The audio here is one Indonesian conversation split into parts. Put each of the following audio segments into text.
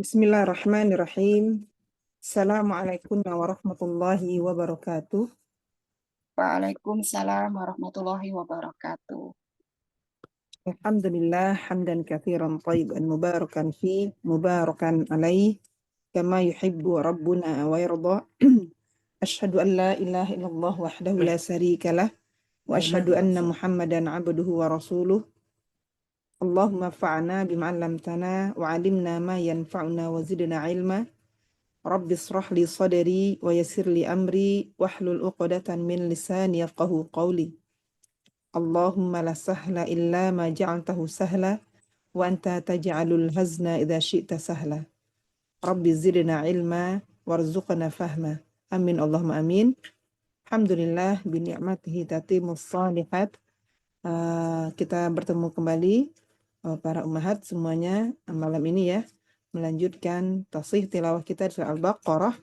Bismillahirrahmanirrahim. Assalamualaikum warahmatullahi wabarakatuh. Waalaikumsalam warahmatullahi wabarakatuh. Alhamdulillah hamdan katsiran thayyiban mubarakan fi mubarakan alaih kama yuhibbu rabbuna wa yarda. Asyhadu an la ilaha illallah wahdahu la syarikalah wa asyhadu anna Muhammadan abduhu wa rasuluh. Allahumma fa'na bima 'allamtana wa 'allimna ma yanfa'una wa zidna 'ilma. Rabbi israh li sadri wa yassir li amri wahlul 'uqdatan min lisani yafqahu qawli. Allahumma la sahla illa ma ja'altahu sahla wa anta taj'alul hazna idza syi'ta sahla. Rabbi zidna ilma warzuqna fahma. Amin Allahumma amin. Alhamdulillah bi ni'matihi tatimmus shalihat. Kita bertemu kembali para ummahat semuanya malam ini ya, melanjutkan tasih tilawah kita surah Al-Baqarah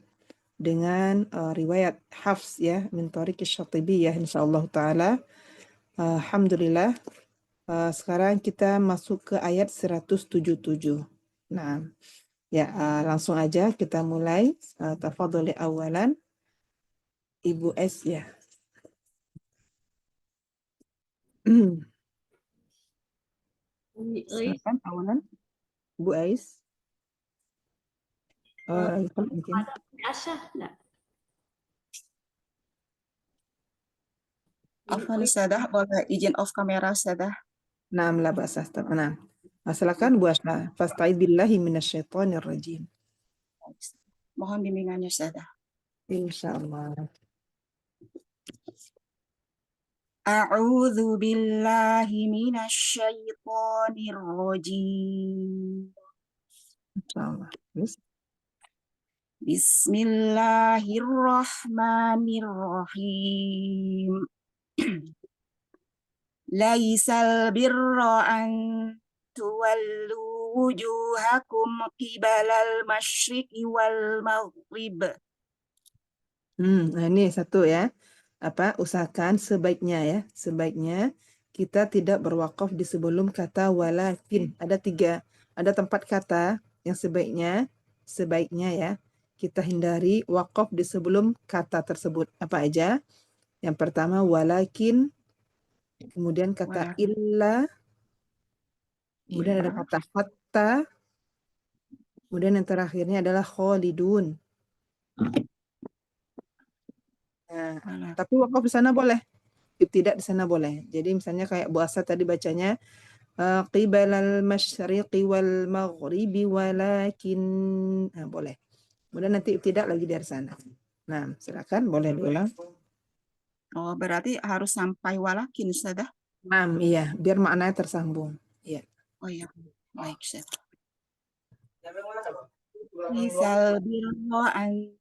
dengan riwayat Hafs ya, min tariq Syatibiyah insyaallah taala. Alhamdulillah. Sekarang kita masuk ke ayat 177. Nah, ya langsung aja kita mulai. Tafadholi awalan Ibu S ya. Silakan awalan Bu Ais. Mungkin. Afwan Ustadzah, boleh izin off kamera Ustadzah? Nah, la ba'sa. Nah, silakan Bu Asna. Fasta'id billahi minasyaitonir rajim. Mohon bimbingannya Ustadzah. Insyaallah. A'udzu billahi minasyaitonir rajim. Insyaallah. Terus. Bismillahirrahmanirrahim. Laisal birra an tuwallu wujuhakum qibalal masyriqi wal maghrib. Nah ini satu ya. Usahakan sebaiknya kita tidak berwakaf di sebelum kata walakin. Ada tempat kata yang sebaiknya ya kita hindari wakaf di sebelum kata tersebut. Apa aja? Yang pertama walakin, kemudian kata illa, kemudian ada kata hatta, kemudian yang terakhirnya adalah khalidun. Nah, tapi wakaf di sana boleh, tidak di sana boleh. Jadi misalnya kayak Bu Asa tadi bacanya qibalal masyriqi wal maghribi walakin, boleh. Kemudian nanti tidak lagi dari sana. Nah, silakan boleh diulang. Oh, berarti harus sampai walakin Ustadzah. Nah, iya, biar maknanya tersambung. Iya. Oh iya, baik Ustadzah. Misal birra an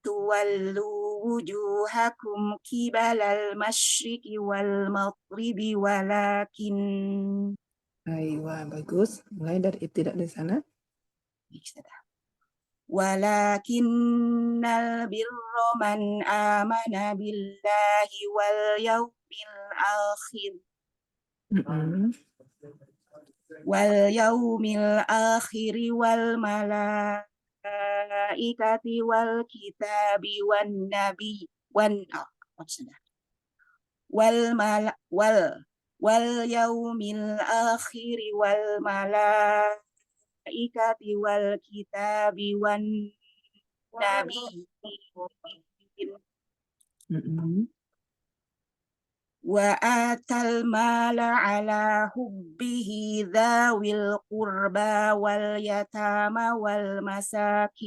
tuwallu wujuhakum qibalal masyriqi wal maghribi walakin. Wah, bagus. Mulai dari tidak di sana. Walakinnal birra man amana billahi wal yawmil akhir. Wal yaumil akhiri wal malaikati wal kitabi wan nabi wal yaumil akhiri wal malaikati wal kitabi wan nabi. Wa atal mala ala hubbihi dhawil qurba wal yatama wal masakin.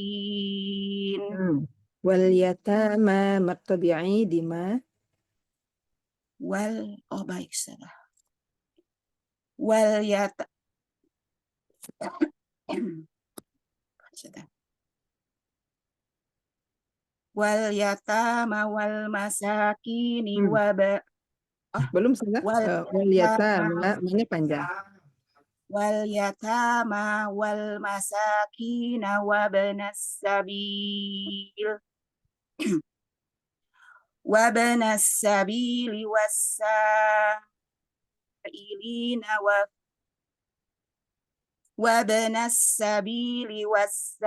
Wal yatama martabi'i di ma? Baik salah. Wal yata wal yatama wal masakini belum salah. Wal yatama mana panjang. Wal yatama wal masakina wabnas sabil wabnas sabili wassailina وابن السبيل والسائلين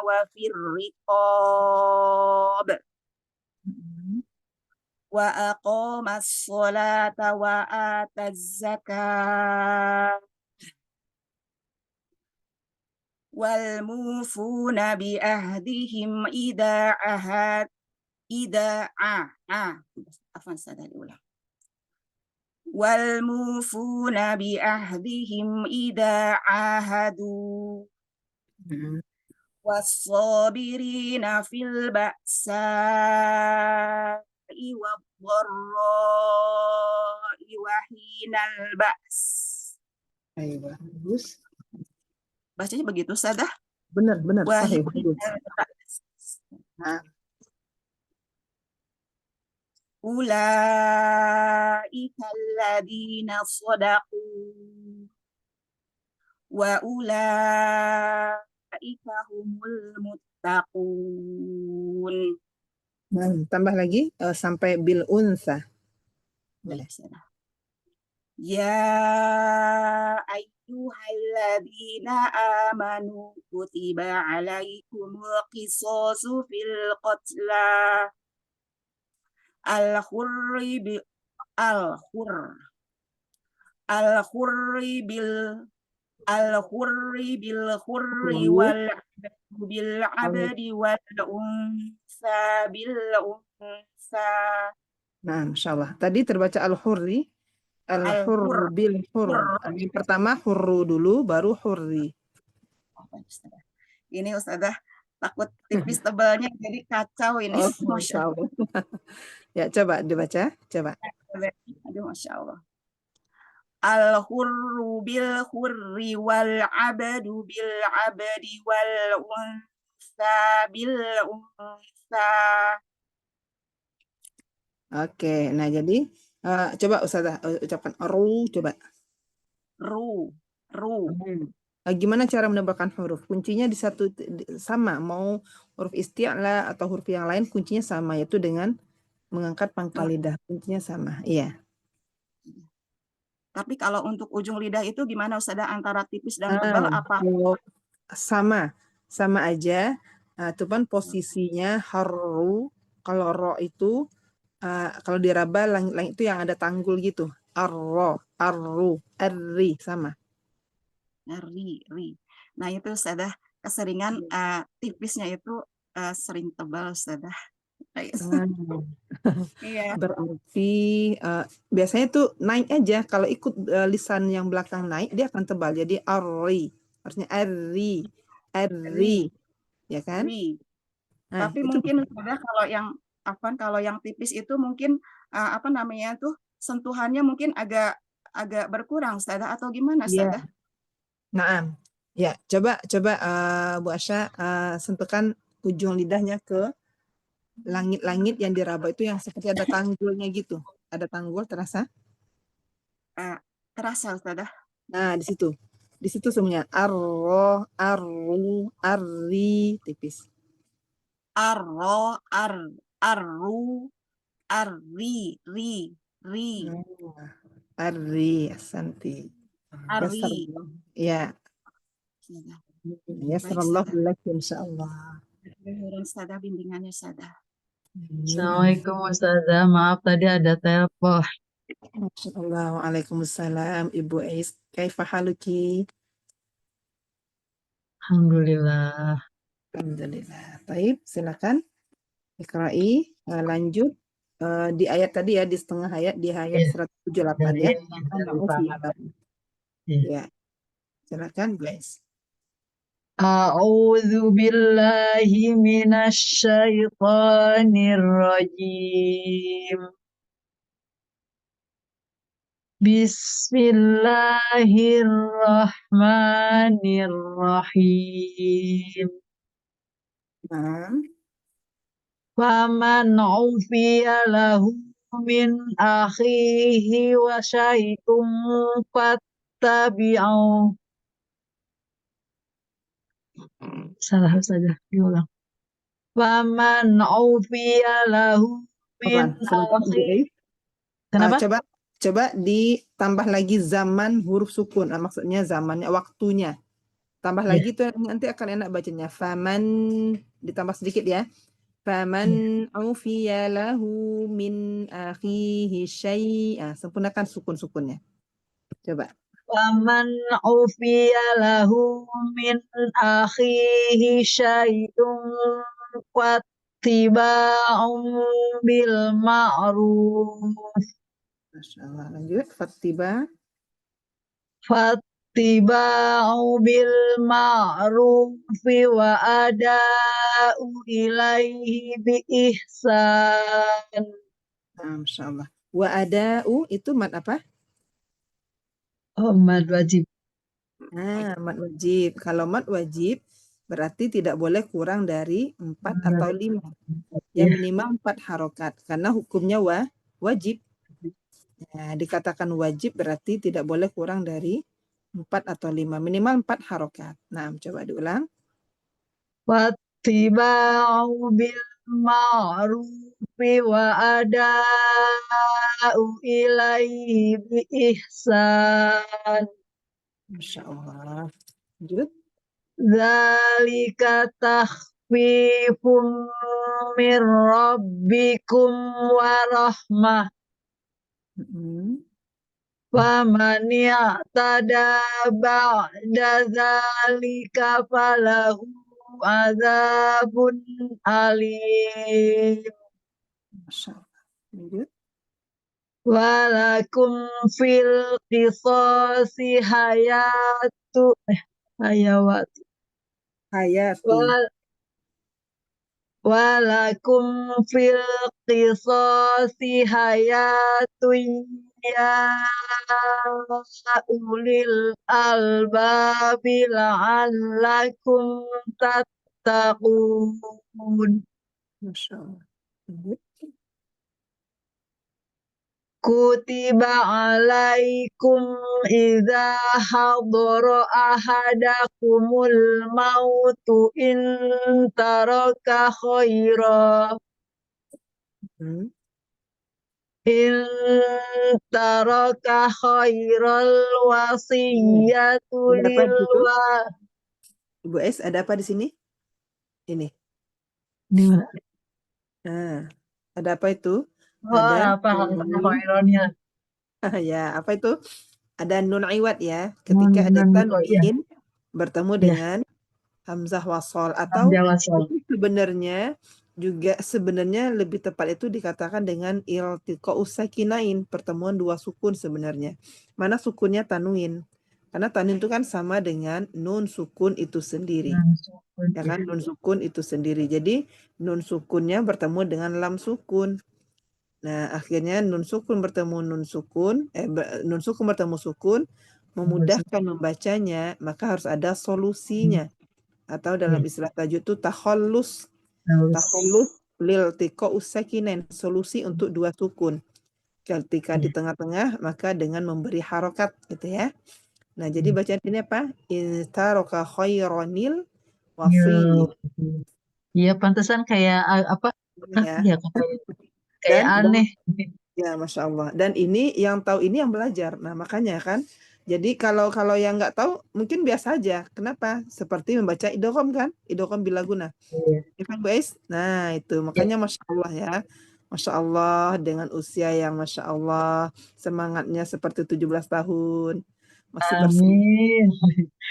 وفي الرقاب وأقام الصلاة وآتى الزكاة والموفون بعهدهم والموفون بعهدهم إذا عاهدوا والصابرين في البأساء والضراء وحين البأس. Ayo, bagus. Bacanya begitu, Ustazah. Benar, sahih, Wahina bagus. al-ba's. Nah, Ulaika alladhina sadaqu wa ulaika humul muttaqun. tambah lagi sampai bil unsa. Baik, Ustazah. Ya ayyuhalladzina amanu kutiba alaikumul qisasu fil qatla al-hurri bil hurri wal bil abdi wal unsa bil unsa. Nah, Masya Allah. Tadi terbaca al-hurri, al-hurru Al-hur bil hur. Yang pertama hurru dulu, baru hurri. Ini Ustazah takut tipis tebalnya jadi kacau ini. Oh, Masya Masya Allah. Ya, coba dibaca, coba. Allah. Aduh, Masya Allah. Al-hurru bil hurri wal abdu bil abdi wal unsa bil unsa. Oke, nah jadi coba Ustazah ucapkan ru, coba. Ru. Gimana cara menambahkan huruf? Kuncinya sama, mau huruf isti'la atau huruf yang lain kuncinya sama, yaitu dengan mengangkat pangkal lidah. Kuncinya sama, iya. Tapi kalau untuk ujung lidah itu gimana Ustazah, antara tipis dan tebal apa? Sama aja. Cuman posisinya haru, kalau ro itu kalau diraba langit itu yang ada tanggul gitu. Arro, arru, arri, sama. Ri. Nah itu Ustazah keseringan tipisnya itu sering tebal Ustazah. Iya. Berarti biasanya tuh naik aja. Kalau ikut lisan yang belakang naik, dia akan tebal. Jadi arri, harusnya arri, ya kan? Ri. Nah, Tapi itu mungkin Ustazah kalau yang tipis itu mungkin apa namanya tuh sentuhannya mungkin agak berkurang Ustazah atau gimana ya. Ustazah? Naam. Ya, coba Bu Asya sentuhkan ujung lidahnya ke langit-langit yang diraba itu yang seperti ada tanggulnya gitu. Ada tanggul terasa? Terasa Ustazah. Nah, di situ. Di situ semuanya arro, arru, arri, tipis. Arro, arru, arri, ri. Arri, asanti. Arri. Ya. Yasrallahu lak insyaallah. Ustazah bimbingannya Ustazah. Assalamualaikum Ustazah, maaf tadi ada telepon. Masyaallah, waalaikumsalam Ibu Ais. Kaifa haluki? Alhamdulillah. Alhamdulillah. Baik, silakan. Iqra'i, lanjut di ayat tadi ya, di setengah ayat, di ayat 178 ya. Ya. Silakan, guys. A'udzu billahi minasy syaithanir rajim. Bismillahirrahmanirrahim. Faman ufiya lahu min akhihi wa syai'un fattabi'u. Salah saja, diulang. Faman ufiya lahu min akhihi. Kenapa? Coba ditambah lagi zaman huruf sukun. Nah, maksudnya zamannya, waktunya. Tambah Ya, lagi tuh nanti akan enak bacanya. Faman, ditambah sedikit ya. Faman ya. ufiya lahu min akhihi syai'a. Sempurnakan sukun-sukunnya. Coba. Faman ufiya lahu min akhihi syai'un wattiba'un bil ma'ruf Masya Allah. Lanjut. Fattiba. fattiba'u bil ma'rufi wa ada'u ilaihi bi ihsan. Nah, Masya Allah. Wa ada'u itu mat apa? Oh, mad wajib. Nah, mat wajib. Kalau mat wajib berarti tidak boleh kurang dari 4 atau 5. Yang Ya, minimal 4 harokat. Karena hukumnya wajib. Nah, dikatakan wajib berarti tidak boleh kurang dari 4 atau 5. Minimal 4 harokat. Nah, coba diulang. wattiba'u bil ma'rufi wa ada'u ilaihi bi ihsan. Masya Allah. Lanjut. Zalika takhfifum min rabbikum wa rahmah. Mm-mm. Faman i'tada ba'da zalika falahu azabun alim. Masya Allah. Lanjut. Walakum fil qisasi hayawat. Hayatu. Wa- Walakum fil qisasi hayatun ya ulil albabi la'allakum tattaqun. Masya Allah. Lanjut. Kutiba alaikum idza hadara ahadakumul mautu in taraka khaira Hmm. in taraka khairal wasiyatu Ada apa lil di situ? wa Ibu S, ada apa di sini? Ini. Ini mana? Nah, ada apa itu? Oh, Ada apa kata nun. khairannya? Ya, apa itu? Ada nun iwat ya. Ketika ada Ya, tanwin bertemu ya, dengan hamzah wasol atau hamzah wasal. itu sebenarnya lebih tepat itu dikatakan dengan iltiqa'us sakinain, pertemuan dua sukun sebenarnya. Mana sukunnya tanwin? Karena tanwin itu kan sama dengan nun sukun itu sendiri. Ya kan, nun sukun itu sendiri. Jadi nun sukunnya bertemu dengan lam sukun. Nah, akhirnya nun sukun bertemu nun sukun bertemu sukun memudahkan membacanya, maka harus ada solusinya. Atau dalam Ya, istilah tajwid itu takhallus harus. lil tiqa'us sakinain, solusi untuk dua sukun. Ketika di Ya, tengah-tengah maka dengan memberi harokat gitu ya. Nah, jadi ya. bacaan ini apa? Intaraka khaironil Ya, wasi. ya, pantesan kayak apa? Ya. Ya, kayak Dan aneh. ya, Masya Allah. Dan ini yang tahu ini yang belajar. Nah, makanya kan. Jadi kalau kalau yang nggak tahu mungkin biasa aja. Kenapa? Seperti membaca idgham kan? Idgham bila guna. Iya. Ya kan, guys? Nah, itu. Ya, Makanya Masya Allah ya. Masya Allah dengan usia yang Masya Allah. Semangatnya seperti 17 tahun. Masih bersemangat. amin.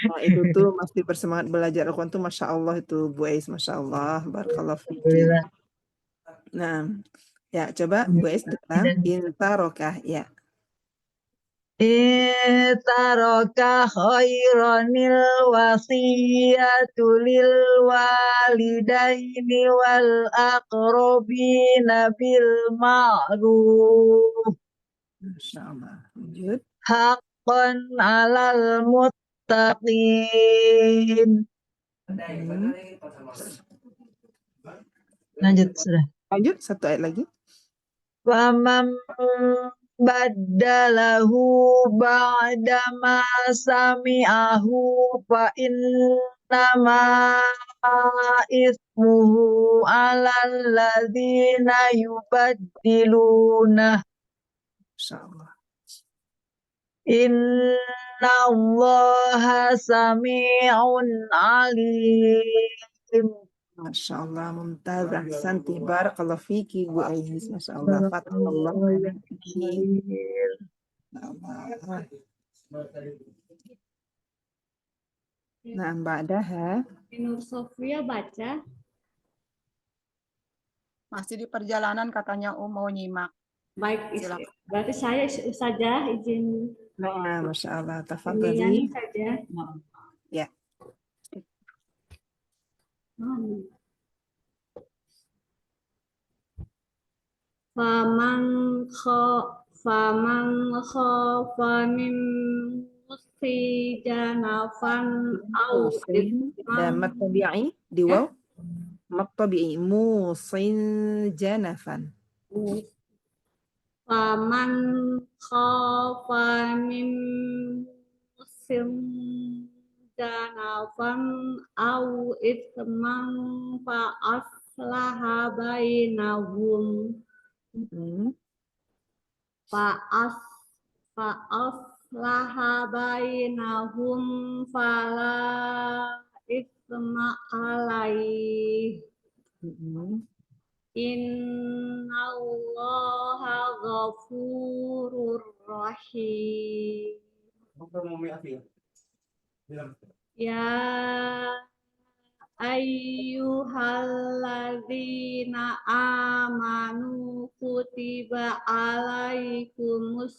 Nah, itu tuh masih bersemangat belajar Al-Quran tuh Masya Allah itu Bu Ais. Masya Allah. Barakallahu fiki. Alhamdulillah. Nah, ya coba Bu Ais ulang. Dan Intarokah. Ya. Taraka khairanil wasiyatu lil walidaini wal aqrabina bil ma'ruf Masya Allah. Lanjut. haqqan 'alal muttaqin. Hmm. Lanjut sudah. Lanjut satu ayat lagi. Faman baddalahu ba'da ma sami'ahu fa innama ismuhu 'alal ladzina yubaddiluna. Masya Allah. Innallaha sami'un alim. Masya Allah, mumtaz, ahsanti, barakallah fiki, Bu Ainis, Masya Allah, fatahallah Barakallahu ya alaiki. khair. Nah, ba'daha, Nur Sofia baca. Masih di perjalanan katanya mau nyimak. Baik, Silakan. berarti saya saja izin nah, Masya Allah, ini tafadhali. saja. Ya, Faman khafa min musi janafan au musin, dan mat tabi'i, di waw, mat tabi'i, musin janafan. Faman khafa min musim janafan au ithman fa aslaha bainahum fa'aslaha bainahum fala itsma alaih innallaha ghafurur rahim. Ya ayyuhalladzina amanu kutiba alaikumus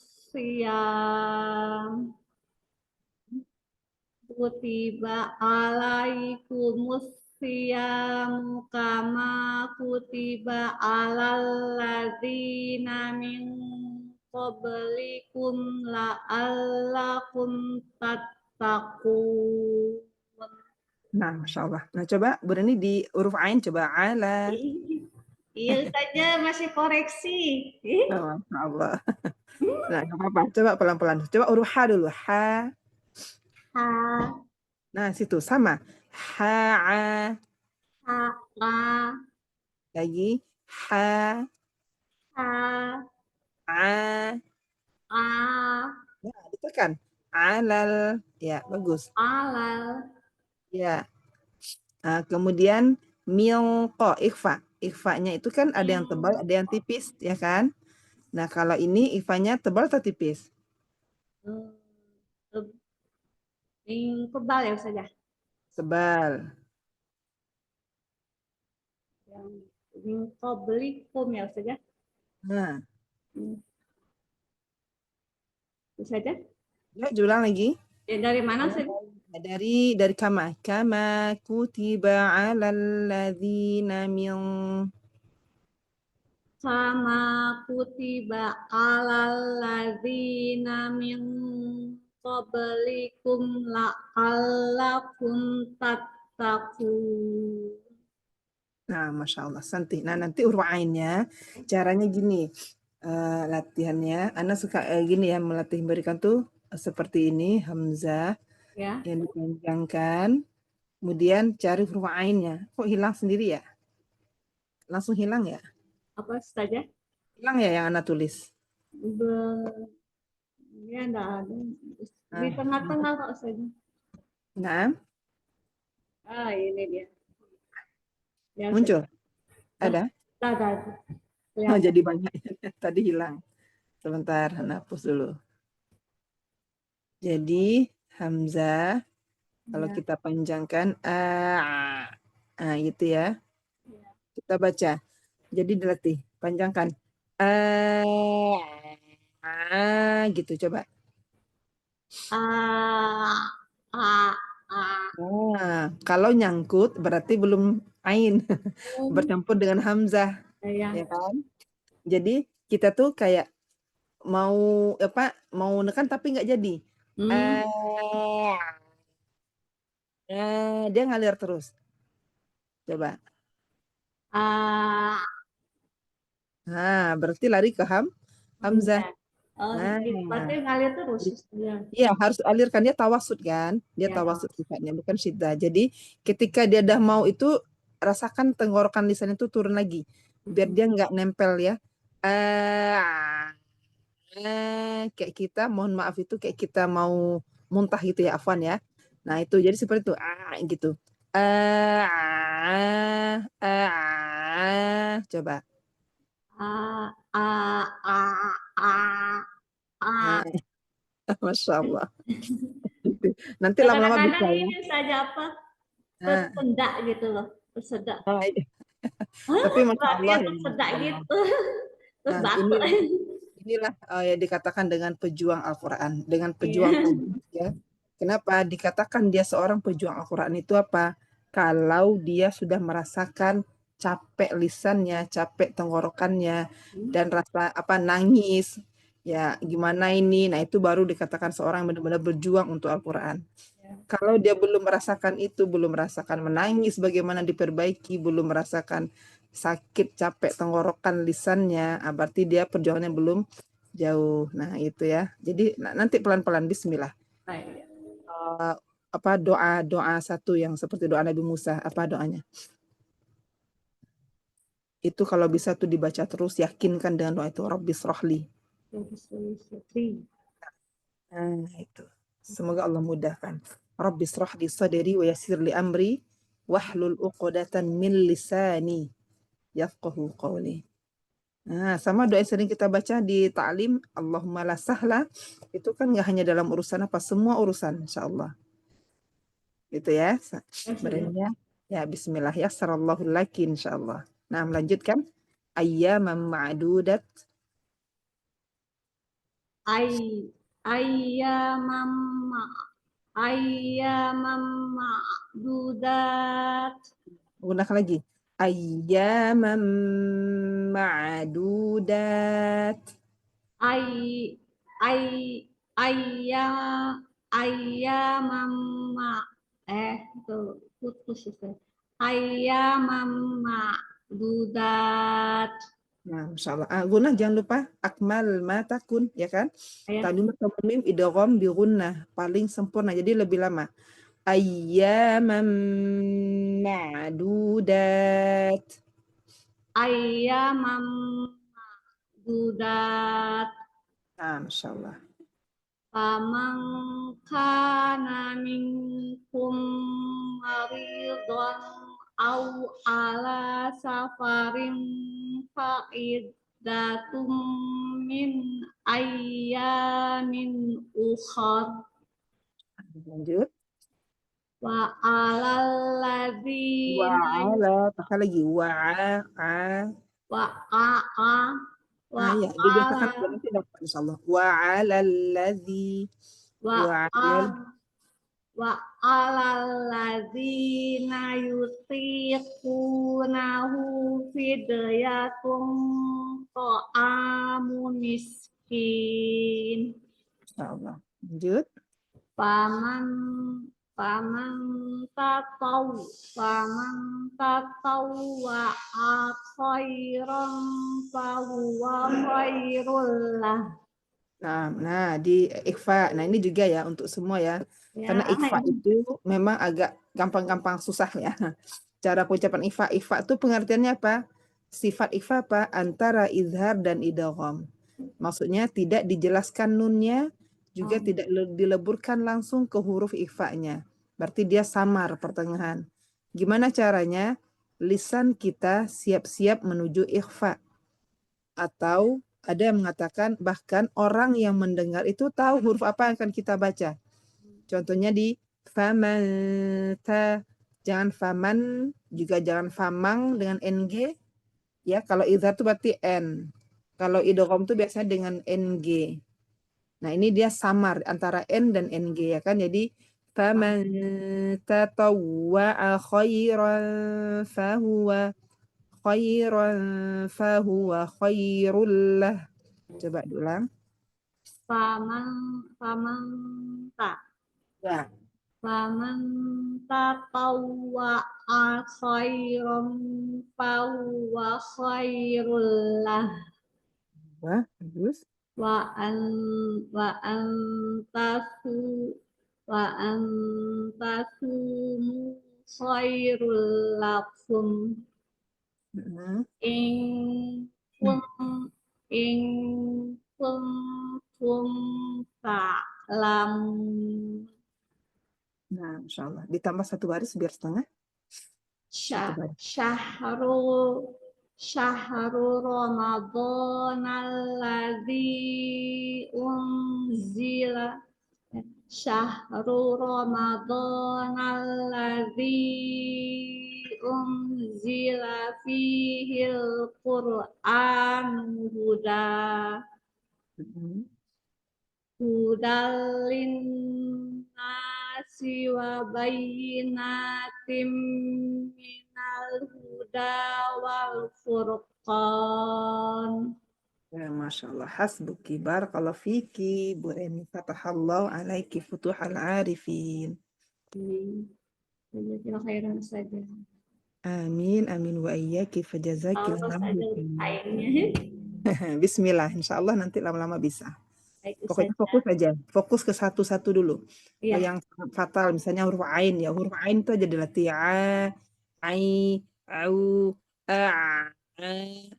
siyam kama kutiba alal ladzina min qablikum la'allakum tattaqun. Nah, Masya Allah. Nah, coba Bu Reni di huruf Ain, coba ala. Iya saja masih koreksi. Oh, Masya Allah. Nah, nggak apa-apa. Coba pelan-pelan. Coba huruf Ha dulu. Ha. Ha, Nah, situ sama. Ha. ha, ha, Lagi. Ha. ha, A. a, Nah, ditekan. Alal. Ya, bagus. alal, Ya. Nah, kemudian milko, ikhfa. Ikhfanya itu kan ada yang tebal, ada yang tipis, ya kan? Nah, kalau ini ikhfanya tebal atau tipis? yang kebal ya saja. Tebal. Yang qablikum ya saja. Nah, Itu saja. ya, ulang lagi. Ya, dari mana saja? Dari kama kutiba 'alal ladzina min Sama kutiba alal ladzina min qablikum la'allakum tattaqun. Nah, Masya Allah, santi. Nah, nanti huruf ainnya caranya gini, latihannya. Ana suka gini ya, melatih berikan tuh seperti ini, hamzah Ya, yang dipanjangkan, kemudian cari huruf ainnya. Kok hilang sendiri ya? Langsung hilang ya? apa saja? Hilang ya yang Ana tulis? Ya, enggak ada. Di tengah-tengah kok saja. Nah, Ini dia. Ya, muncul? saja. Ada? Ada. Oh, jadi banyak. Tadi hilang. Sebentar, Ana hapus dulu. Jadi, hamzah, kalau Ya. kita panjangkan, gitu ya. Kita baca. Jadi dilatih, panjangkan. Gitu, coba. Nah, kalau nyangkut berarti belum ain, bercampur dengan hamzah, Ya. ya kan? Jadi kita tuh kayak mau nekan tapi nggak jadi. Dia ngalir terus. Coba. Nah, berarti lari ke hamzah. Nah, Berarti ngalir terus. iya, harus alirkan, dia tawasud kan? Dia Ya. tawasud sifatnya, bukan syiddah. Jadi ketika dia dah mau itu, rasakan tenggorokan lisan itu turun lagi. Biar dia nggak nempel ya. kayak kita, mohon maaf itu kayak kita mau muntah gitu ya, afwan ya. Nah itu jadi seperti itu, gitu. Coba. A a a a a. Nah, Masya Allah. Nanti lama-lama bisa Kadang-kadang ya. ini saja apa Nah, tersendak gitu loh, tersedak. iya. Tapi Masya Allah Latihan ya. tersedak Masya Allah. gitu. Terus Nah, batuk. inilah yang dikatakan dengan pejuang Al-Quran, dengan pejuang Iya. hadis ya. Kenapa dikatakan dia seorang pejuang Al-Quran itu apa? Kalau dia sudah merasakan capek lisannya, capek tenggorokannya, dan rasa apa nangis, ya gimana ini? Nah itu baru dikatakan seorang yang benar-benar berjuang untuk Al-Quran. Kalau dia belum merasakan itu, belum merasakan menangis, bagaimana diperbaiki, belum merasakan sakit, capek tenggorokan lisannya, berarti dia perjuangannya belum jauh. Nah, itu ya. Jadi nanti pelan-pelan bismillah. Baik. Apa doa satu yang seperti doa Nabi Musa, apa doanya? Itu kalau bisa tuh dibaca terus, yakinkan dengan doa itu, Rabbis rohli. Nah, itu. Semoga Allah mudahkan. Rabbis rohli sadri wa yassir li amri wahlul uqdatan min lisani yafqahu qawli. Nah, sama doa yang sering kita baca di ta'lim, Allahumma la sahla, itu kan nggak hanya dalam urusan apa, semua urusan, insya Allah. Itu ya, sebenarnya. Ya, bismillah, yassarallahu laki, insya Allah. Nah, melanjutkan. Ayyaman ma'dudat. Ay ayyamam ayyamam ma'dudat. Gunakan lagi. Ayyaman ma'dudat. Ay ay ayyamam itu putus itu. Ayyamam ma'dudat. Nah, Masya Allah. Guna jangan lupa akmal matakun, ya kan? Ya. Tadi sama mim idgham bi gunnah, paling sempurna. Jadi lebih lama. Ayyaman ma'dudat. Ayyamam ma'dudat. Nah, Masya Allah. Faman kana minkum maridhan aw ala safarin fa iddatum min ayyamin ukhar Lanjut. wa alal ladzina Pakai lagi. wa a wa Ya, dibiasakan ala nanti dapat insya Allah. Wa'alalladzi. wa Wa'alal. wa alal ladzina yutiqunahu fidyatun ta'amu miskin Insya Allah. Lanjut. paman paman tatau wa khairan fahuwa khairul lah. Nah, di ikhfa. Nah, ini juga ya untuk semua ya. Karena ikhfa itu memang agak gampang-gampang susah ya. Cara pengucapan ikhfa. Ikhfa itu pengertiannya apa? Sifat ikhfa apa? Antara izhar dan idgham. Maksudnya tidak dijelaskan nunnya, juga tidak dileburkan langsung ke huruf ikhfa-nya. Berarti dia samar pertengahan. Gimana caranya? Lisan kita siap-siap menuju ikhfa. Atau ada yang mengatakan bahkan orang yang mendengar itu tahu huruf apa yang akan kita baca. Contohnya di faman, jangan faman, juga jangan famang dengan ng. Ya, kalau izhar itu berarti n. Kalau idgham itu biasanya dengan ng. Nah, ini dia samar antara n dan ng ya kan. Jadi faman tatawwa'a khairan fahuwa khairul lah. Coba diulang. Paman tak Ya. Faman tatawwa khairan fahuwa khairul lah Bagus. wa an wa antasu wa antasumu khairul lakum Mm-hmm. ing kun ing kuntum ta'lamun. Nah, Masya Allah. Ditambah satu baris biar setengah. Satu baris. Syahru Ramadan alladzi unzila Syahru Ramadan alladzi unzila fihil Qur'an Mhm. hudallin nasi wa bayyinatim minal huda wal furqan. Ya, Masya Allah. Hasbuki. Barakallahu fiki. Bu Eni. Fatahallahu alaiki futuhal arifin. Jazakallahu khairan saja. Amin. Amin. Wa iyyaki Kalau fajazakillahu saja khairan. lainnya. Bismillah. Insya Allah nanti lama-lama bisa. Baik Pokoknya saja. fokus aja. Fokus ke satu-satu dulu. Ke Iya. yang fatal. Misalnya huruf ain ya. Huruf ain itu aja dilatih. Ai, au, a.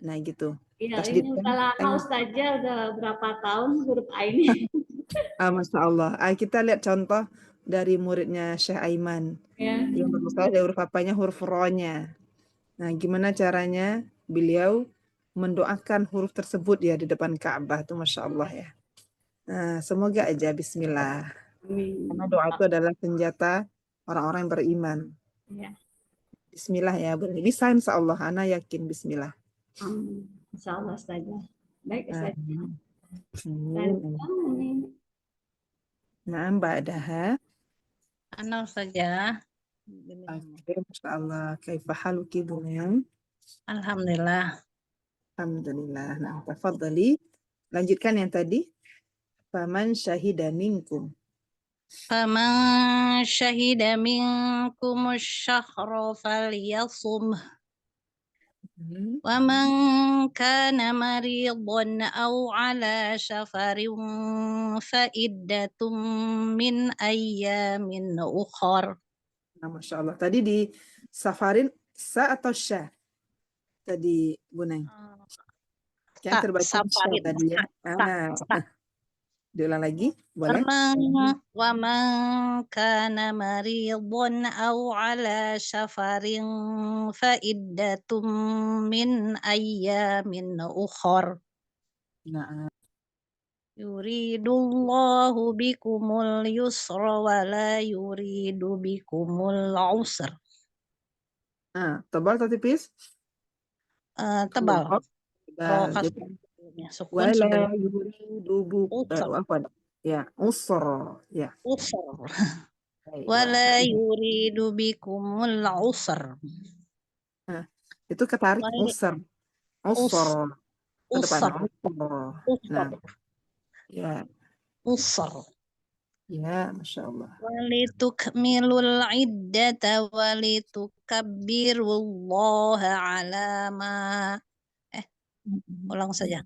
Nah gitu. Iya, Tasdid ini kan? udah lama Ustazah, udah berapa tahun huruf ain. Masya Allah. Kita lihat contoh dari muridnya Syekh Aiman. Ya. Yang bermasalah dari huruf apanya? Huruf ro-nya. Nah, gimana caranya beliau mendoakan huruf tersebut ya di depan Ka'bah tuh, Masya Allah ya. Nah, semoga aja bismillah. Karena doa itu adalah senjata orang-orang yang beriman. Ya. Bismillah ya, bisa insya Allah. Ana yakin bismillah. Insya Allah Ustazah. Baik Ustazah. Amin. Amin. Nah, ba'daha. Ana saja. Oke, Masya Allah. Kaifa haluki bunyan? Alhamdulillah. Alhamdulillah. Nah, tafadhali. Lanjutkan yang tadi. Faman syahida minkum. Faman syahida minkum syahra falyasum. Wa man kana maridan aw ala safarin fa iddatum min ayyamin ukhar. Nah, Masya Allah. Tadi di safarin sa atau sya? Tadi Bu Neng. Yang terbaca sya Safarin. tadi ya. Diulang lagi, boleh? Wa man kana maridan aw ala safarin fa iddatum min ayyamin ukhar. Nah, Yuridullahu bikumul yusra wa la yuridu bikumul usra. tebal atau tipis? Tebal. Tebal. Rokas sukun Wala sebelum yuridu usra. apa? Ya, usra. Ya. Usra. Baik, Wala yuridu bikumul usra. itu ketarik usr. Usr. Ke depan. Nah, ya. Usr. Ya, Masya Allah. Walitukmilul iddata walitukabbirullaha ala ma ulang saja.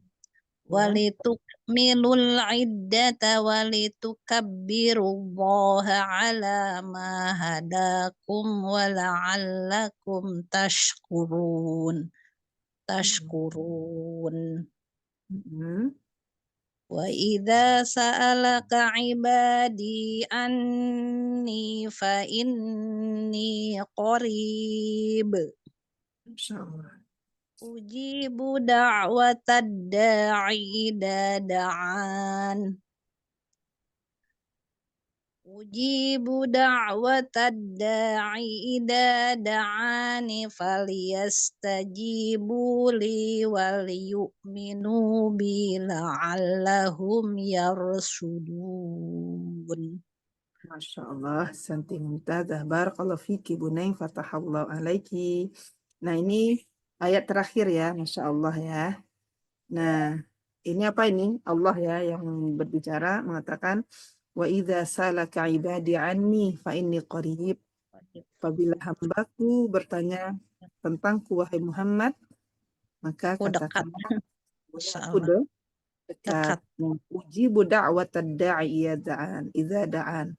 Walitukmilul iddata walitukabbirullaha ala ma hadakum wa la'allakum tashkurun. Wa idza sa'alaka ibadi anni fa inni qarib. Insyaallah. Ujibu da'watad da'i idza da'an. Ujibu da'watad da'i idza da'ani falyastajibu li wal yu'minu bi la'allahum yarshudun. Masya Allah, santi mumtazah. Barakallahu fiki Bu Neng, fatahallahu alaiki. Nah, ini ayat terakhir ya, Masya Allah ya. Nah, ini apa ini? Allah ya yang berbicara, mengatakan, wa idza salaka ibadi anni fa inni qarib. Apabila hambaku bertanya tentangku wahai Muhammad, maka katakanlah aku dekat. Ujibu da'watad da'i idza da'an.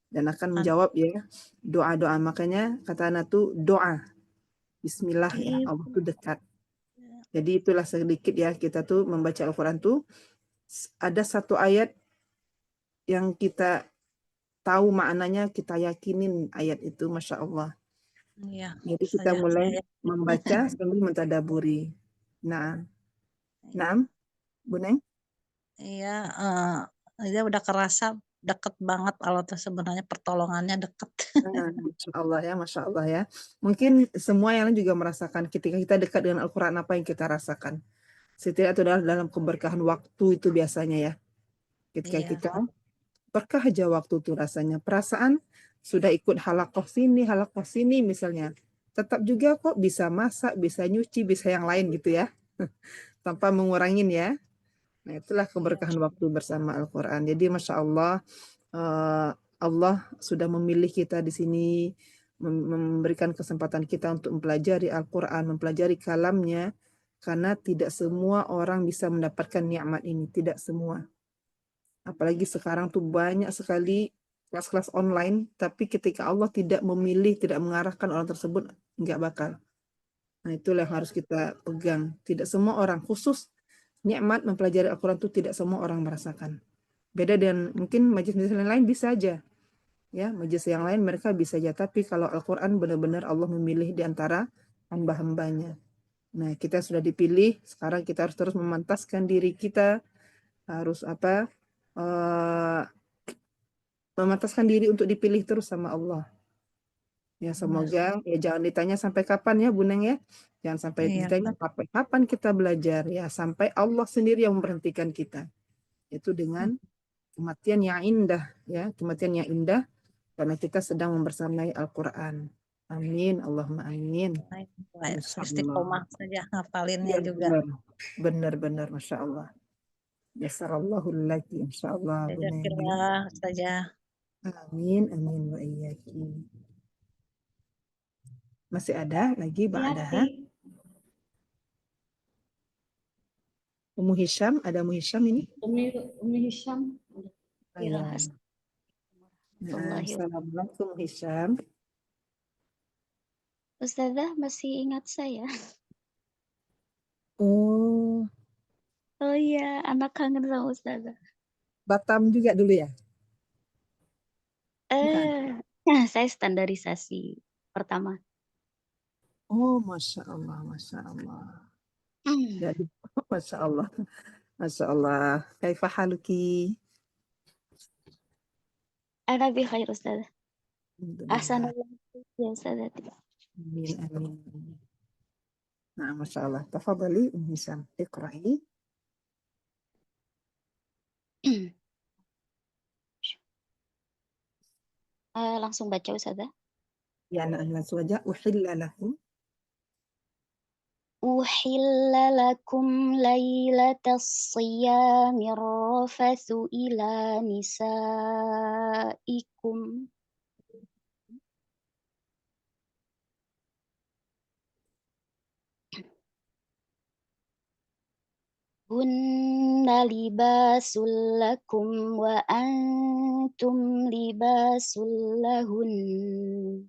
Dan akan menjawab ya doa-doa. Makanya kata anak tuh doa. Bismillah ya, Allah tuh dekat. Jadi itulah sedikit ya kita tuh membaca Al-Quran tuh ada satu ayat yang kita tahu maknanya, kita yakinin ayat itu, Masya Allah. Iya, Jadi kita Ustazah, mulai saya membaca sambil mentadaburi. Nah, Bu Neng? iya, dia udah kerasa deket banget Allah tuh, sebenarnya pertolongannya deket. Masya Allah ya, Masya Allah ya. Mungkin semua yang lain juga merasakan ketika kita dekat dengan Al-Quran, apa yang kita rasakan. Setidaknya itu adalah dalam keberkahan waktu itu biasanya ya. Ketika Iya, kita berkah aja waktu itu rasanya. Perasaan sudah ikut halakoh sini misalnya. Tetap juga kok bisa masak, bisa nyuci, bisa yang lain gitu ya. Tanpa mengurangin ya. Nah itulah iya, keberkahan waktu bersama Al-Quran. Jadi Masya Allah, Allah sudah memilih kita di sini, memberikan kesempatan kita untuk mempelajari Al-Quran, mempelajari kalamnya, karena tidak semua orang bisa mendapatkan nikmat ini, tidak semua. Apalagi sekarang tuh banyak sekali kelas-kelas online, tapi ketika Allah tidak memilih, tidak mengarahkan orang tersebut, nggak bakal. Nah itulah yang harus kita pegang. Tidak semua orang, khusus nikmat mempelajari Al-Quran itu tidak semua orang merasakan. Beda dengan mungkin majelis-majelis lain bisa aja. Ya, majelis yang lain mereka bisa aja. Tapi kalau Al-Quran benar-benar Allah memilih di antara hamba-hambanya. Nah, kita sudah dipilih, sekarang kita harus terus memantaskan diri kita, harus memantaskan diri untuk dipilih terus sama Allah. Ya, semoga ya jangan ditanya sampai kapan ya, Bu Neng ya. Jangan sampai iya, ditanya kapan kita belajar ya, sampai Allah sendiri yang memberhentikan kita. Itu dengan kematian yang indah ya, kematian yang indah karena kita sedang membersamai Al-Qur'an. Amin, Allahumma amin. Masya Allah. istiqomah saja ngapalinnya Ya, juga. benar, Masya Allah. Yasarallahu laki, Insya Allah. Bu Neng. Jazakallah saja. Amin, amin wa iyyaki. Masih ada lagi ba'daha? Hati. Ummu Hisham, ada Ummu Hisham ini? Umi Hisham. Iya. Nah, Assalamualaikum Hisham. Ustazah masih ingat saya? Oh, Oh iya, anak kangen sama Ustazah. Batam juga dulu ya? Saya standarisasi pertama. Oh, Masya Allah, Masya Allah. Jadi, Masya Allah, Masya Allah. Kaifa haluki? Ana bi khair Ustazah. Alhamdulillah. Ahsanallah ya Ustazah. Amin, amin. Nah, Masya Allah. Tafadhali, Ummu Hisham. Iqra'i. Langsung baca Ustazah. Ya, langsung aja. Uhilla lahum. Uhilla lakum laylatas siyamir rafathu ila nisaikum. Hunna libasul lakum wa antum libasul lahun.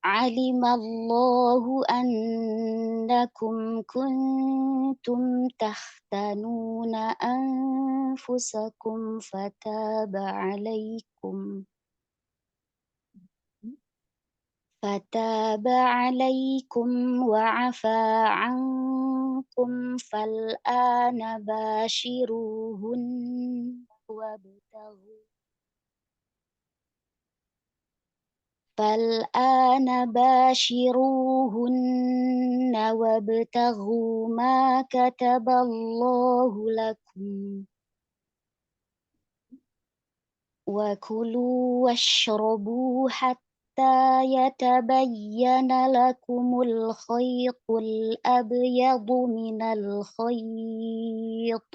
Alimallahu annakum kuntum tahtanuna anfusakum fataba alaikum wa'afa ankum fal'ana bashiruhun wabtaghu ma kataballahu lakum wa kulu washrabu hatta yatabayyana lakumul khaytul abyadu minal khayt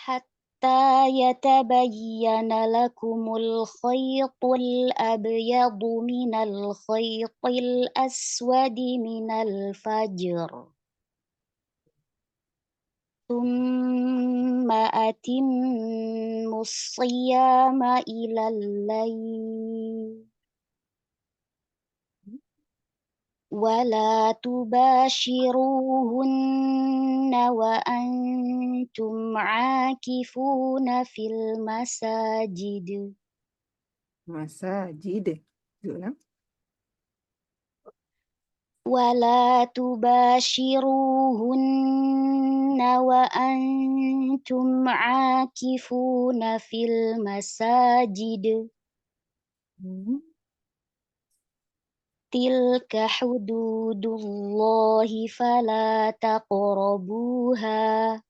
hatta yatabayyana lakumul khaytul abyadu minal khaytil aswadi minal fajr ثم أتموا الصيام إلى الليل ولا تباشروهن وأنتم عاكفون في المساجد Masajid. Diulang. ولا تباشروهن وأنتم عاكفون في المساجد Hmm. تلك حدود الله فلا تقربوها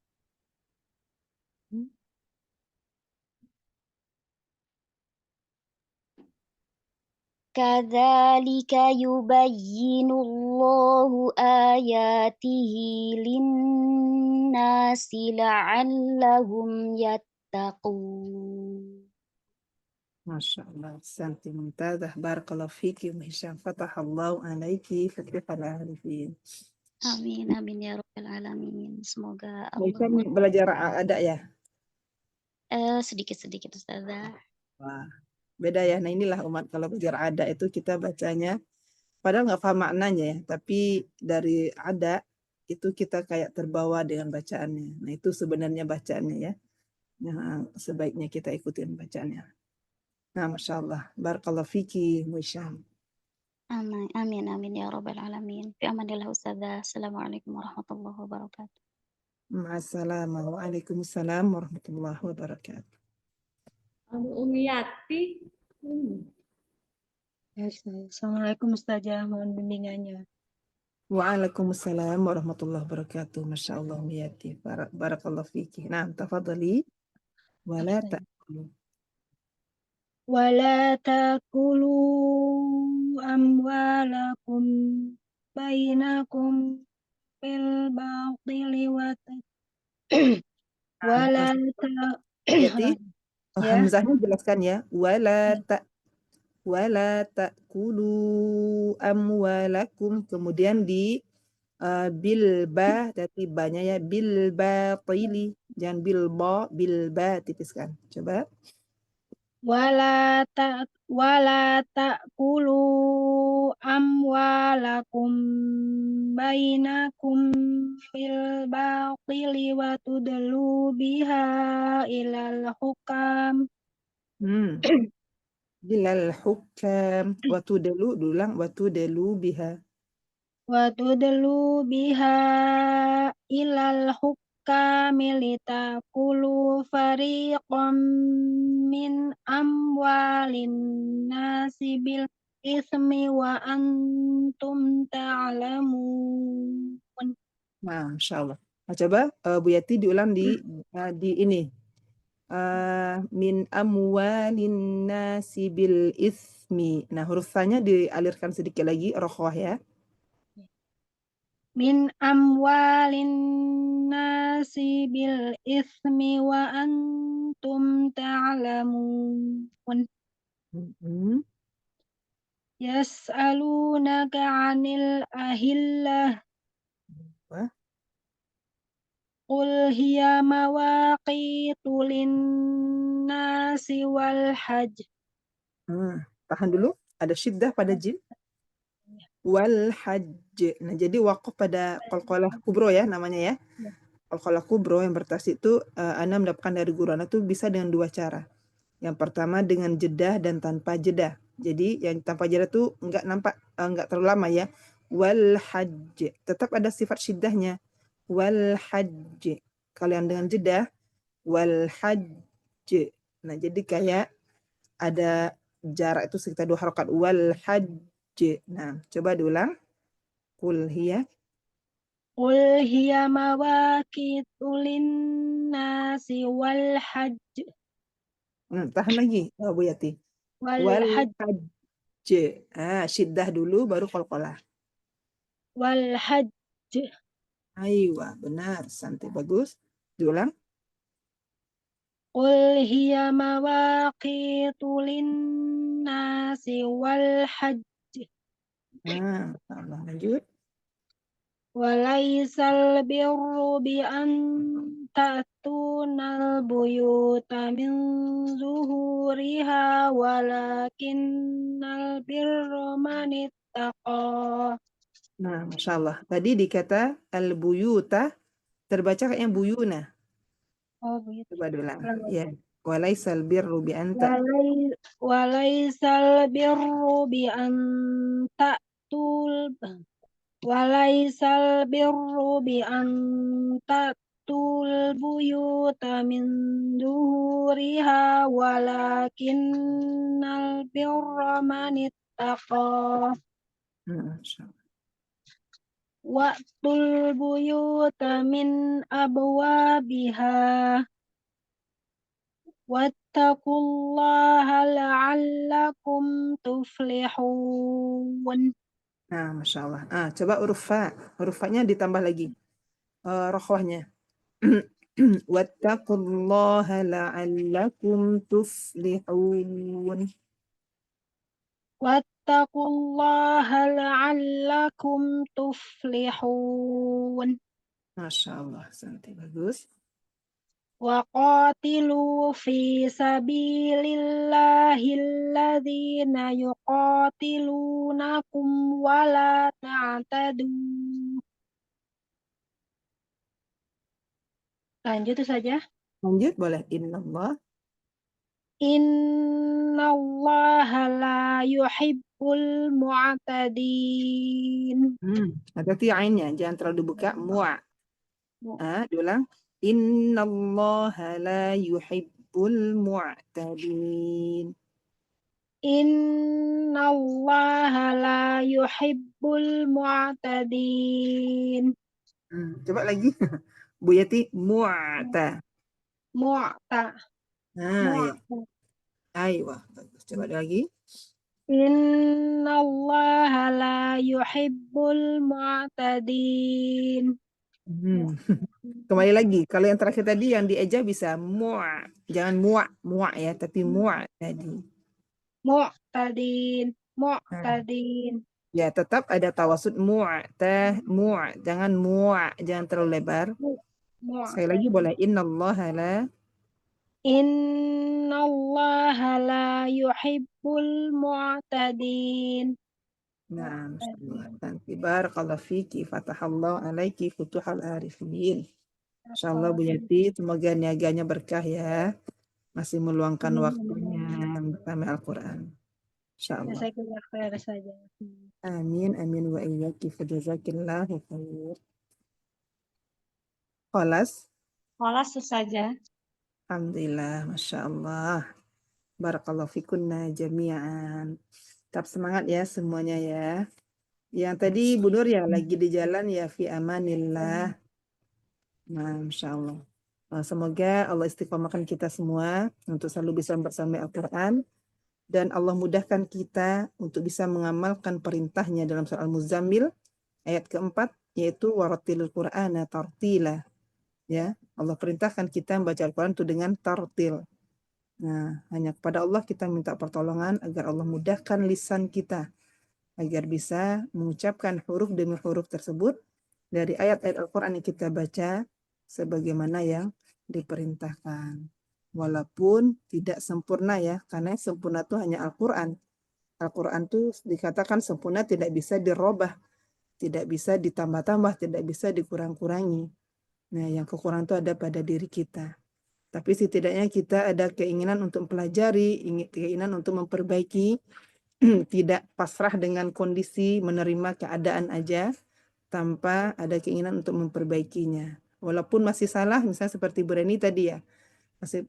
كذلك يبين الله آياته للناس لعلهم يتقون Masya Allah, santi mumtazah, barakallahu fiki, Hisham, fatahallahu alaiki, fatihal arifin. Amin amin ya rabbal alamin. Semoga Allah Hisham belajar ada ya? sedikit-sedikit Ustazah. Wah, beda ya. Nah inilah umat, kalau belajar ada itu kita bacanya, padahal nggak paham maknanya ya, tapi dari ada itu kita kayak terbawa dengan bacaannya. Nah itu sebenarnya bacaannya ya, yang sebaiknya kita ikutin bacaannya. Nah, Masya Allah, barakallahu fiki, Hisham. Amin amin amin ya rabbal alamin. Fi amanillah Ustazah. Assalamualaikum warahmatullahi wabarakatuh. Ma'assalamah, waalaikumsalam warahmatullahi wabarakatuh. Umi Yati. Assalamualaikum Ustazah, mohon bimbingannya. Waalaikumsalam warahmatullahi wabarakatuh. Masya Allah, Miyati. Barakallahu fiki. Nah, tafadhali. Wala ta'kulu. Wala takulu amwalakum bainakum bil batili wala Miyati, ya. hamzahnya jelaskan ya. Wala ta'kulu amwalakum. Kemudian di bil ba, tapi banyak ya. Bil batili. Jangan bil ba tipiskan. Coba. Wala ta'kulu amwalakum bainakum bil batili wa tudlu biha ilal hukam Bilal hukam. Watudelu, dulang. Watudelu biha. wa tudlu biha ilal hukami litakulu fariqam min amwalin nasi bil ismi wa antum ta'lamun. Masya Allah. Nah, coba Bu Yati diulang di ini. Min amwalin nasi bil ismi. Nah, huruf sa-nya dialirkan sedikit lagi, rokhwah ya. Min amwalin nasi bil ismi wa antum ta'lamun. Yas'alunaka 'anil ahillah. Wah. Qul hiya mawaqitu lin-nasi wal hajj. Tahan dulu, ada syiddah pada jim. Wal hajj. Nah, jadi waqaf pada qalqalah kubro ya namanya ya. Qalqalah kubro yang bertasydid itu Ana mendapatkan dari guru Ana tuh bisa dengan dua cara. Yang pertama dengan jedah dan tanpa jedah. Jadi yang tanpa jedah tuh enggak terlalu lama ya. Wal hajj. Tetap ada sifat syiddahnya. Wal hajj. Kalau yang dengan jedah wal hajj. Nah, jadi kayak ada jarak itu sekitar 2 harokat. Wal hajj. Nah, coba diulang. Qul hiya. Qul hiya mawaqitu lin-nasi wal hajj. Tahan lagi, Bu Yati. Wal hajj. Syiddah dulu baru qalqalah. Wal hajj. Aywa, benar. Santai, bagus. Diulang. Qul hiya mawaqitu lin-nasi wal hajj. Allah lanjut. Walaisal birru bi an ta'tunal buyuta min zuhuriha walakinnal birra man ittaqa. Nah, Masya Allah. Tadi dikata al-buyuta, terbaca kayaknya buyuna. Oh, buyut. Coba ulang. Ya. Walaisal birru bi anta. Walaisal birru bi an ta'tul Walaisal birru bi an ta'tul buyuta min zuhuriha walakinnal birra man ittaqa. Masya Allah. Wa'tul buyuta min abwabiha wattaqullaha la'allakum tuflihun. Nah, Masya Allah. Coba huruf fa. Huruf fa-nya ditambah lagi. Rokhwahnya. Wattaqullaha la'allakum tuflihun. Wattaqullaha la'allakum tuflihun. Masya Allah. Santai, bagus. Wa qatilu fi sabilillahi alladhina yuqatilunakum wa la ta'tadu. Lanjut saja. Lanjut boleh. Innallah. Innallaha la yuhibbul mu'tadin. Hati-hati ainnya, jangan terlalu dibuka. Mu'a. Diulang. Innallaha la yuhibbul mu'tadin. Innallaha la yuhibbul mu'tadin. Coba lagi. Bu Yati, mu'ta. Mu'ta. Ya. Aywa. Bagus. Coba lagi. Innallaha la yuhibbul mu'tadin. Kembali lagi, kalau yang terakhir tadi yang dieja bisa mu'a, jangan mu'a ya, tapi mu'a tadi. Mu'tadin. Mu'tadin. Ya, tetap ada tawasud mu'a, jangan mu'a, jangan terlalu lebar. Sekali lagi boleh. Innallaha la la yuhibbul mu'tadin. Nah, nanti barakallahu fiki, fatahallahu alaiki futuhal arifin. Insyaallah Bu Yati, semoga niaganya berkah ya. Masih meluangkan waktunya bersama Al-Quran. Insyaallah. Saya kira khair saja. Amin, amin wa iyyaki fajazakillahu khair. Khalas. Kelas saja. Alhamdulillah, Masya Allah. Barakallahu fikunna jami'an. Tetap semangat ya semuanya ya. Yang tadi Bu Nur ya lagi di jalan ya, fi amanillah. Nah, Masya Allah. Semoga Allah istiqomahkan kita semua untuk selalu bisa bersama Al-Quran. Dan Allah mudahkan kita untuk bisa mengamalkan perintahnya dalam surah Al-Muzammil ayat keempat, yaitu warattilil Qur'ana tartila. Ya, Allah perintahkan kita membaca Al-Quran itu dengan tartil. Nah, hanya kepada Allah kita minta pertolongan agar Allah mudahkan lisan kita agar bisa mengucapkan huruf demi huruf tersebut dari ayat-ayat Al-Quran yang kita baca sebagaimana yang diperintahkan. Walaupun tidak sempurna ya, karena yang sempurna itu hanya Al-Quran. Al-Quran itu dikatakan sempurna, tidak bisa dirubah, tidak bisa ditambah-tambah, tidak bisa dikurang-kurangi. Nah, yang kekurangan itu ada pada diri kita. Tapi setidaknya kita ada keinginan untuk mempelajari, keinginan untuk memperbaiki, tidak pasrah dengan kondisi, menerima keadaan aja, tanpa ada keinginan untuk memperbaikinya. Walaupun masih salah, misalnya seperti Bu Reni tadi ya,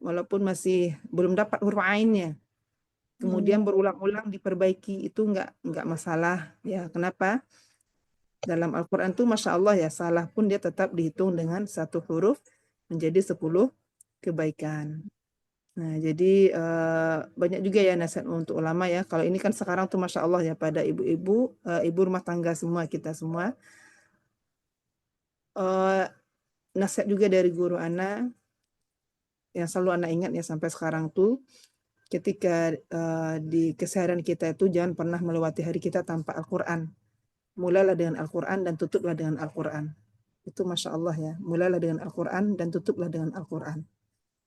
walaupun masih belum dapat huruf ainnya, kemudian berulang-ulang diperbaiki, itu enggak masalah. Ya, kenapa? Dalam Al-Quran itu Masya Allah ya, salah pun dia tetap dihitung dengan satu huruf menjadi 10 kebaikan. Nah, jadi banyak juga ya nasihat untuk ulama ya. Kalau ini kan sekarang tuh Masya Allah ya, pada ibu-ibu, ibu rumah tangga semua, kita semua. Nasihat juga dari guru Ana, yang selalu Ana ingat ya sampai sekarang tuh, ketika di keseharian kita itu jangan pernah melewati hari kita tanpa Al-Quran. Mulailah dengan Al-Quran dan tutuplah dengan Al-Quran. Itu Masya Allah ya. Mulailah dengan Al-Quran dan tutuplah dengan Al-Quran.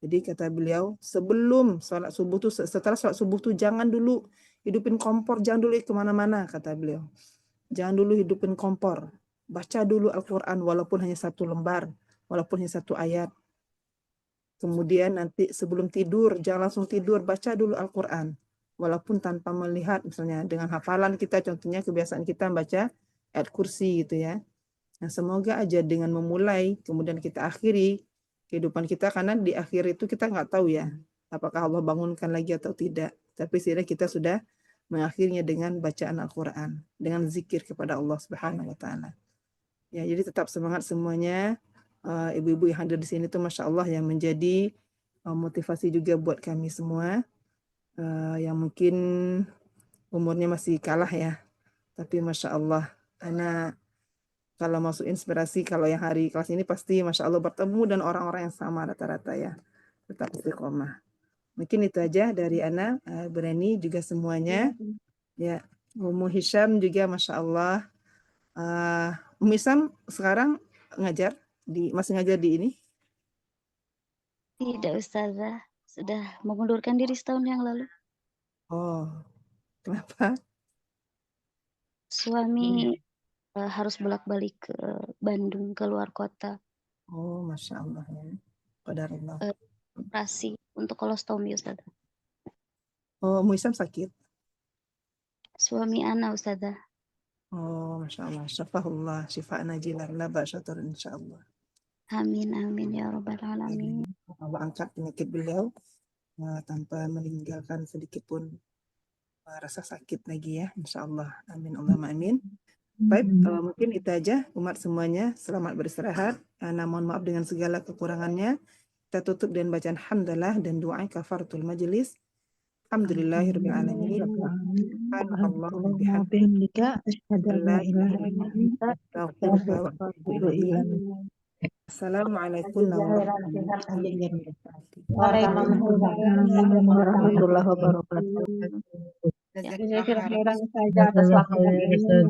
Jadi kata beliau, sebelum sholat subuh tuh, setelah sholat subuh tuh jangan dulu hidupin kompor, jangan dulu kemana-mana, kata beliau. Jangan dulu hidupin kompor. Baca dulu Al-Quran walaupun hanya 1 lembar, walaupun hanya 1 ayat. Kemudian nanti sebelum tidur, jangan langsung tidur, baca dulu Al-Quran. Walaupun tanpa melihat, misalnya dengan hafalan kita, contohnya kebiasaan kita baca ayat kursi gitu ya. Nah, semoga aja dengan memulai, kemudian kita akhiri kehidupan kita, karena di akhir itu kita nggak tahu ya, apakah Allah bangunkan lagi atau tidak. Tapi setidaknya kita sudah mengakhirinya dengan bacaan Al-Quran, dengan zikir kepada Allah Subhanahu wa Ta'ala. Ya, jadi tetap semangat semuanya. Ibu-ibu yang hadir di sini tuh Masya Allah yang menjadi motivasi juga buat kami semua yang mungkin umurnya masih kalah ya, tapi Masya Allah, karena kalau masuk inspirasi, kalau yang hari kelas ini pasti Masya Allah bertemu dan orang-orang yang sama rata-rata ya, tetap istiqomah. Mungkin itu aja dari Ana, Berani juga semuanya ya. Ummu Hisham juga Masya Allah. Ummu Hisham sekarang masih ngajar di ini? Tidak Ustazah, sudah mengundurkan diri setahun yang lalu. Oh, kenapa? Suami harus bolak-balik ke Bandung, ke luar kota. Oh, Masya Allah ya. Qadarullah. Operasi untuk kolostomi Ustazah. Oh, Ummu Hisham sakit? Suami Ana Ustazah. Oh, Masya Allah. Syafahullah, syifa'an ajilan, la ba'syatur insyaAllah. Amin, amin ya Rabbal Alamin. Allah angkat penyakit beliau tanpa meninggalkan sedikit pun rasa sakit lagi ya, Insya Allah. Amin, Allahumma amin. Baik, mungkin itu aja umat semuanya. Selamat beristirahat. Ana mohon maaf dengan segala kekurangannya. Kita tutup dengan bacaan hamdalah dan doa kafaratul majelis. Alhamdulillahirabbil alamin. Subhanallah bihamdika asyhadu an la ilaha illa anta astaghfiruka wa atubu ilaik. Assalamualaikum warahmatullahi wabarakatuh. Jazakallahu khairan saja atas waktunya.